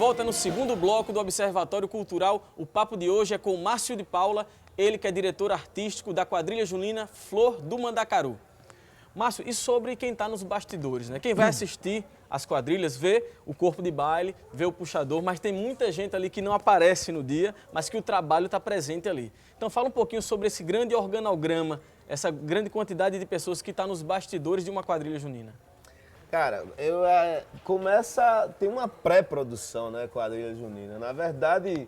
volta no segundo bloco do Observatório Cultural. O papo de hoje é com o Márcio de Paula, ele que é diretor artístico da quadrilha junina Flor do Mandacaru. Márcio, e sobre quem está nos bastidores, né? Quem vai assistir as quadrilhas vê o corpo de baile, vê o puxador, mas tem muita gente ali que não aparece no dia, mas que o trabalho está presente ali. Então fala um pouquinho sobre esse grande organograma, essa grande quantidade de pessoas que está nos bastidores de uma quadrilha junina. Cara, tem uma pré-produção, né, quadrilha junina. Na verdade,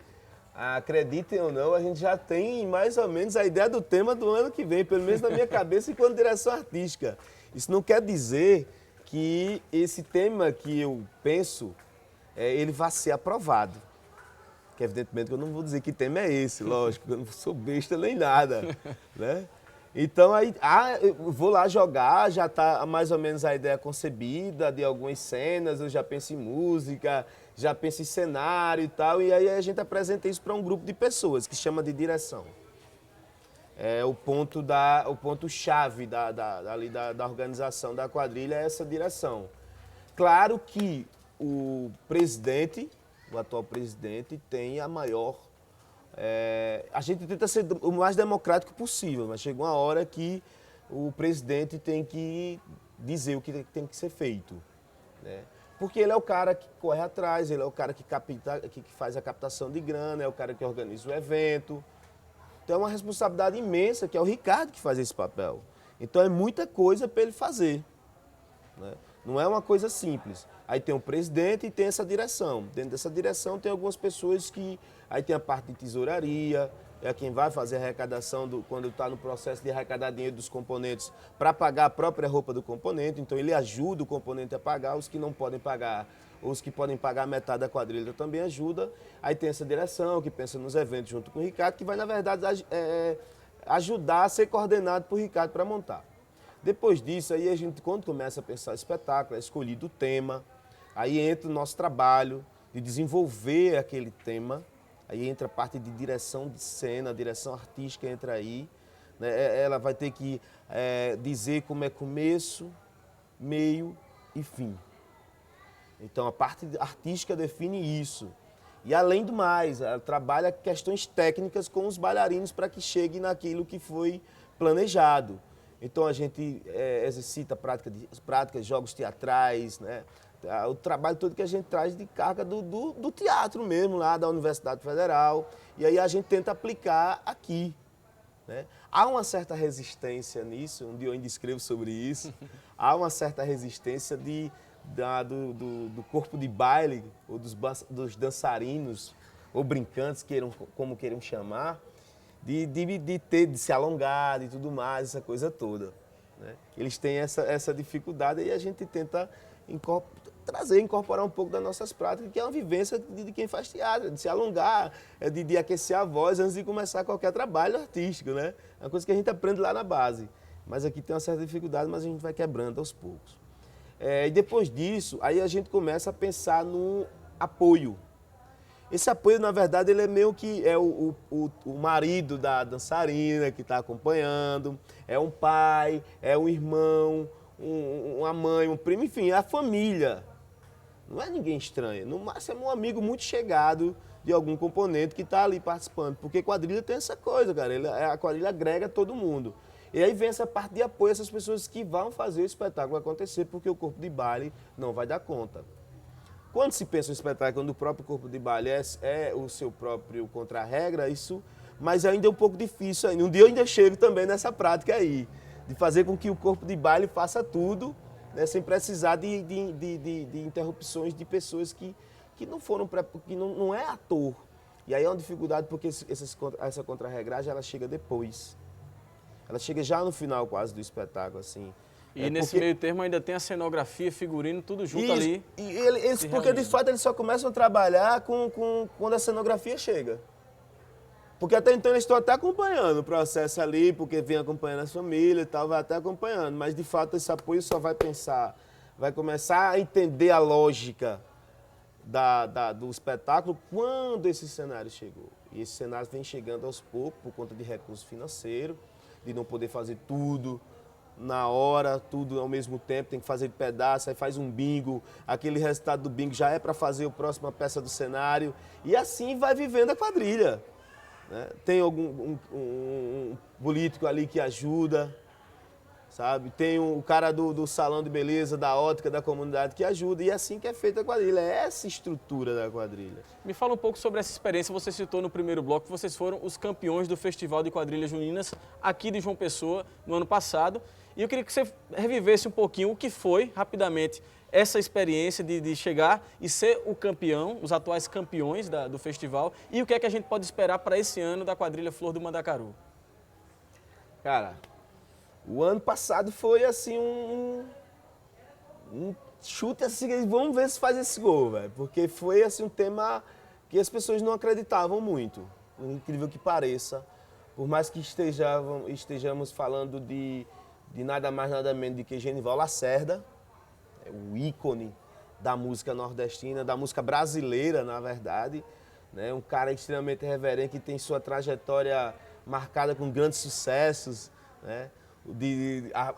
acreditem ou não, a gente já tem mais ou menos a ideia do tema do ano que vem, pelo menos na minha cabeça enquanto direção artística. Isso não quer dizer que esse tema que eu penso, ele vai ser aprovado. Que evidentemente eu não vou dizer que tema é esse, lógico, eu não sou besta nem nada, né? Então, eu vou lá jogar, já está mais ou menos a ideia concebida de algumas cenas, eu já penso em música, já penso em cenário e tal, e aí a gente apresenta isso para um grupo de pessoas, que chama de direção. É o ponto-chave da organização da quadrilha, é essa direção. Claro que o atual presidente, tem a maior... a gente tenta ser o mais democrático possível, mas chega uma hora que o presidente tem que dizer o que tem que ser feito, né? Porque ele é o cara que corre atrás, ele é o cara que faz a captação de grana, é o cara que organiza o evento. Então é uma responsabilidade imensa, que é o Ricardo que faz esse papel. Então é muita coisa para ele fazer, né? Não é uma coisa simples. Aí tem o presidente e tem essa direção. Dentro dessa direção tem algumas pessoas que... Aí tem a parte de tesouraria, é quem vai fazer a arrecadação quando está no processo de arrecadar dinheiro dos componentes para pagar a própria roupa do componente. Então ele ajuda o componente a pagar, os que não podem pagar, os que podem pagar metade da quadrilha também ajuda. Aí tem essa direção que pensa nos eventos junto com o Ricardo, que vai, na verdade, ajudar a ser coordenado por Ricardo para montar. Depois disso, aí a gente, quando começa a pensar o espetáculo, é escolhido o tema, aí entra o nosso trabalho de desenvolver aquele tema, aí entra a parte de direção de cena, a direção artística entra aí, né? Ela vai ter que dizer como é começo, meio e fim. Então a parte artística define isso. E além do mais, ela trabalha questões técnicas com os bailarinos para que chegue naquilo que foi planejado. Então a gente exercita práticas, jogos teatrais, né? O trabalho todo que a gente traz de carga do teatro mesmo, lá da Universidade Federal. E aí a gente tenta aplicar aqui, né? Há uma certa resistência nisso, um dia eu ainda escrevo sobre isso. Há uma certa resistência do corpo de baile, ou dos dançarinos, ou brincantes, como queiram chamar, de se alongar e tudo mais, essa coisa toda, né? Eles têm essa dificuldade e a gente tenta incorporar um pouco das nossas práticas, que é uma vivência de quem faz teatro, de se alongar, de aquecer a voz antes de começar qualquer trabalho artístico, né? É uma coisa que a gente aprende lá na base. Mas aqui tem uma certa dificuldade, mas a gente vai quebrando aos poucos. E depois disso, aí a gente começa a pensar no apoio. Esse apoio, na verdade, ele é meio que o marido da dançarina que está acompanhando, é um pai, é um irmão, uma mãe, um primo, enfim, é a família. Não é ninguém estranho, no máximo é um amigo muito chegado de algum componente que está ali participando, porque quadrilha tem essa coisa, cara, a quadrilha agrega todo mundo. E aí vem essa parte de apoio a essas pessoas que vão fazer o espetáculo acontecer, porque o corpo de baile não vai dar conta. Quando se pensa no espetáculo, quando o próprio corpo de baile é o seu próprio contra-regra, mas ainda é um pouco difícil ainda. Um dia eu ainda chego também nessa prática aí, de fazer com que o corpo de baile faça tudo, né, sem precisar de interrupções de pessoas que não foram, que não é ator. E aí é uma dificuldade porque essa contra-regragem ela chega depois. Ela chega já no final quase do espetáculo, assim. E nesse meio termo ainda tem a cenografia, figurino, tudo junto ali. Porque de fato eles só começam a trabalhar quando a cenografia chega. Porque até então eles estão até acompanhando o processo ali, porque vem acompanhando as famílias e tal, vai até acompanhando. Mas de fato esse apoio só vai começar a entender a lógica do espetáculo quando esse cenário chegou. E esse cenário vem chegando aos poucos por conta de recurso financeiro, de não poder fazer tudo na hora, tudo ao mesmo tempo, tem que fazer de pedaço, aí faz um bingo, aquele resultado do bingo já é para fazer a próxima peça do cenário, e assim vai vivendo a quadrilha. Né? Tem algum um político ali que ajuda, sabe? Tem o cara do salão de beleza, da ótica, da comunidade que ajuda, e é assim que é feita a quadrilha, é essa estrutura da quadrilha. Me fala um pouco sobre essa experiência. Você citou no primeiro bloco que vocês foram os campeões do Festival de Quadrilhas Juninas aqui de João Pessoa no ano passado. E eu queria que você revivesse um pouquinho o que foi, rapidamente, essa experiência de chegar e ser o campeão, os atuais campeões do festival, e o que é que a gente pode esperar para esse ano da quadrilha Flor do Mandacaru. Cara, o ano passado foi assim um chute assim, vamos ver se faz esse gol, velho. Porque foi assim um tema que as pessoas não acreditavam muito, por incrível que pareça. Por mais que estejamos falando de nada mais nada menos do que Genival Lacerda, o ícone da música nordestina, da música brasileira, na verdade. Né? Um cara extremamente reverente que tem sua trajetória marcada com grandes sucessos, né?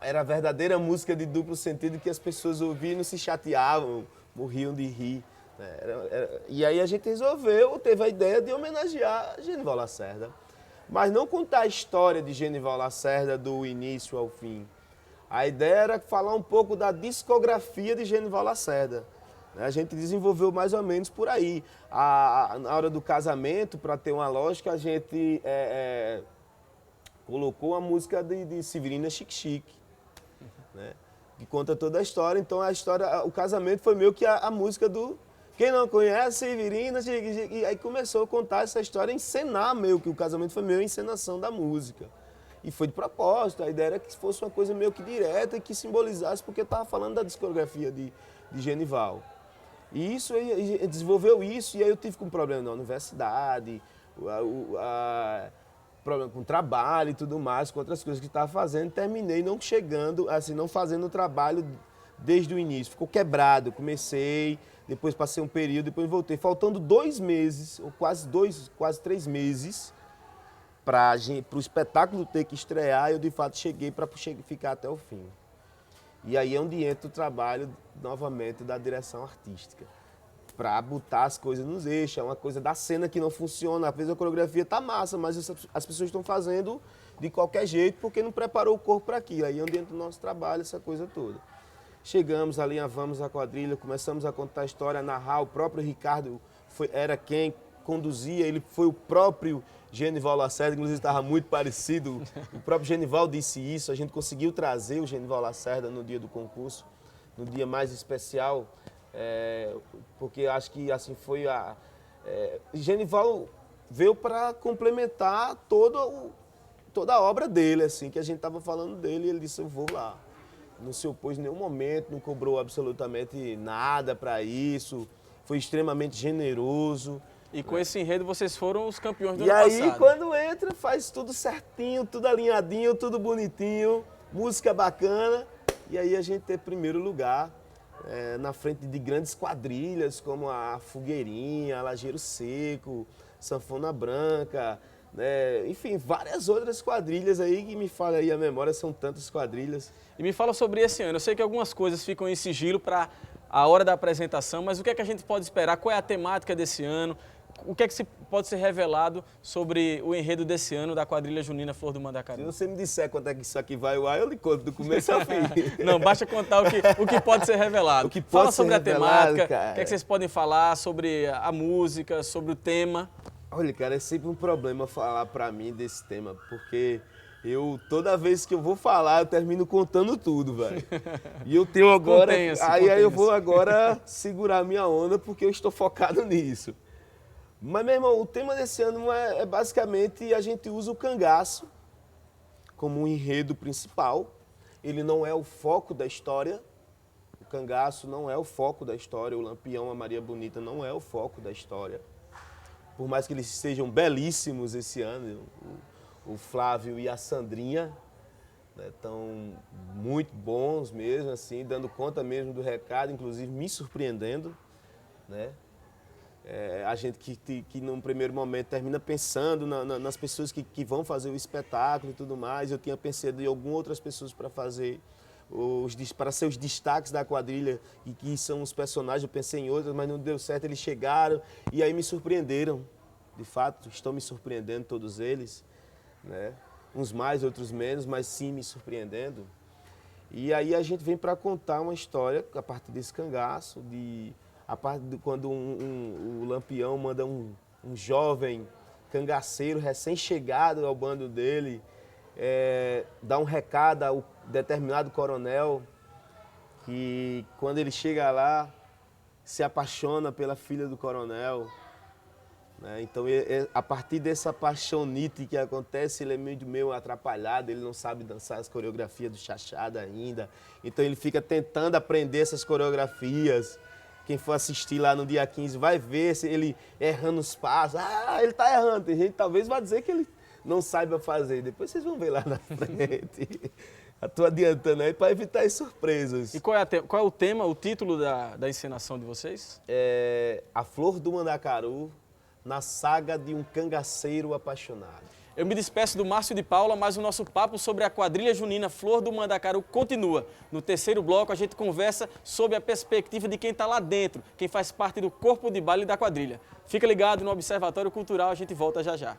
Era a verdadeira música de duplo sentido que as pessoas ouviam e não se chateavam, morriam de rir. Né? E aí a gente teve a ideia de homenagear Genival Lacerda. Mas não contar a história de Genival Lacerda do início ao fim. A ideia era falar um pouco da discografia de Genival Lacerda. A gente desenvolveu mais ou menos por aí. Na hora do casamento, para ter uma lógica, a gente colocou a música de Severina Chique Chique, né? Que conta toda a história. Então o casamento foi meio que a música do... Quem não conhece, Severina Chique Chique. E aí começou a contar essa história, encenar meio que o casamento foi meio a encenação da música. E foi de propósito, a ideia era que fosse uma coisa meio que direta e que simbolizasse, porque eu estava falando da discografia de Genival. E isso, desenvolveu isso, e aí eu tive um problema na universidade, problema com trabalho e tudo mais, com outras coisas que estava fazendo, terminei não chegando, assim, não fazendo o trabalho desde o início. Ficou quebrado, comecei, depois passei um período, depois voltei. Faltando 2 meses, ou quase 3 meses, para o espetáculo ter que estrear, eu de fato cheguei para ficar até o fim. E aí é onde entra o trabalho, novamente, da direção artística. Para botar as coisas nos eixos, é uma coisa da cena que não funciona. Às vezes a coreografia tá massa, mas as pessoas estão fazendo de qualquer jeito porque não preparou o corpo para aquilo. Aí é onde entra o nosso trabalho, essa coisa toda. Chegamos, alinhavamos a quadrilha, começamos a contar a história, a narrar. O próprio Ricardo era quem conduzia, ele foi o próprio Genival Lacerda, inclusive estava muito parecido. O próprio Genival disse isso, a gente conseguiu trazer o Genival Lacerda no dia do concurso, no dia mais especial, porque acho que assim foi Genival veio para complementar toda a obra dele, assim, que a gente estava falando dele, e ele disse, eu vou lá. Não se opôs em nenhum momento, não cobrou absolutamente nada para isso, foi extremamente generoso. E com esse enredo vocês foram os campeões do ano passado. E aí, quando entra, faz tudo certinho, tudo alinhadinho, tudo bonitinho, música bacana. E aí a gente tem primeiro lugar na frente de grandes quadrilhas, como a Fogueirinha, a Lajeiro Seco, Sanfona Branca, né? Enfim, várias outras quadrilhas aí que me falha aí a memória, são tantas quadrilhas. E me fala sobre esse ano. Eu sei que algumas coisas ficam em sigilo para a hora da apresentação, mas o que é que a gente pode esperar? Qual é a temática desse ano? O que é que pode ser revelado sobre o enredo desse ano da quadrilha junina Flor do Mandacaru? Se você me disser quanto é que isso aqui vai ao ar, eu lhe conto do começo ao fim. Não, basta contar o que pode ser revelado. O que pode Fala ser sobre revelado, a temática, cara. o que é que vocês podem falar sobre a música, sobre o tema. Olha, cara, é sempre um problema falar pra mim desse tema, porque toda vez que eu vou falar, eu termino contando tudo, velho. E eu tenho agora... Aí eu vou agora segurar minha onda, porque eu estou focado nisso. Mas, meu irmão, o tema desse ano é basicamente a gente usa o cangaço como um enredo principal. Ele não é o foco da história. O cangaço não é o foco da história. O Lampião, a Maria Bonita não é o foco da história. Por mais que eles sejam belíssimos esse ano, o Flávio e a Sandrinha estão muito bons mesmo, assim, dando conta mesmo do recado, inclusive me surpreendendo, né? A gente que num primeiro momento termina pensando nas pessoas que vão fazer o espetáculo e tudo mais. Eu tinha pensado em algumas outras pessoas para fazer para ser os destaques da quadrilha e que são os personagens. Eu pensei em outros, mas não deu certo. Eles chegaram e aí me surpreenderam. De fato, estão me surpreendendo todos eles, né? Uns mais, outros menos, mas sim me surpreendendo. E aí a gente vem para contar uma história a partir desse cangaço, a parte de quando o Lampião manda um jovem cangaceiro recém-chegado ao bando dele, dá um recado ao determinado coronel, que quando ele chega lá, se apaixona pela filha do coronel. Né? Então, a partir dessa paixonite que acontece, ele é meio atrapalhado, ele não sabe dançar as coreografias do Chachada ainda. Então, ele fica tentando aprender essas coreografias. Quem for assistir lá no dia 15 vai ver ele errando os passos. Ah, ele está errando. Tem gente talvez vai dizer que ele não saiba fazer. Depois vocês vão ver lá na frente. Estou adiantando aí para evitar as surpresas. E qual é o tema, o título da encenação de vocês? A Flor do Mandacaru, na saga de um cangaceiro apaixonado. Eu me despeço do Márcio de Paula, mas o nosso papo sobre a quadrilha junina Flor do Mandacaru continua. No terceiro bloco, a gente conversa sobre a perspectiva de quem está lá dentro, quem faz parte do corpo de baile da quadrilha. Fica ligado no Observatório Cultural, a gente volta já já.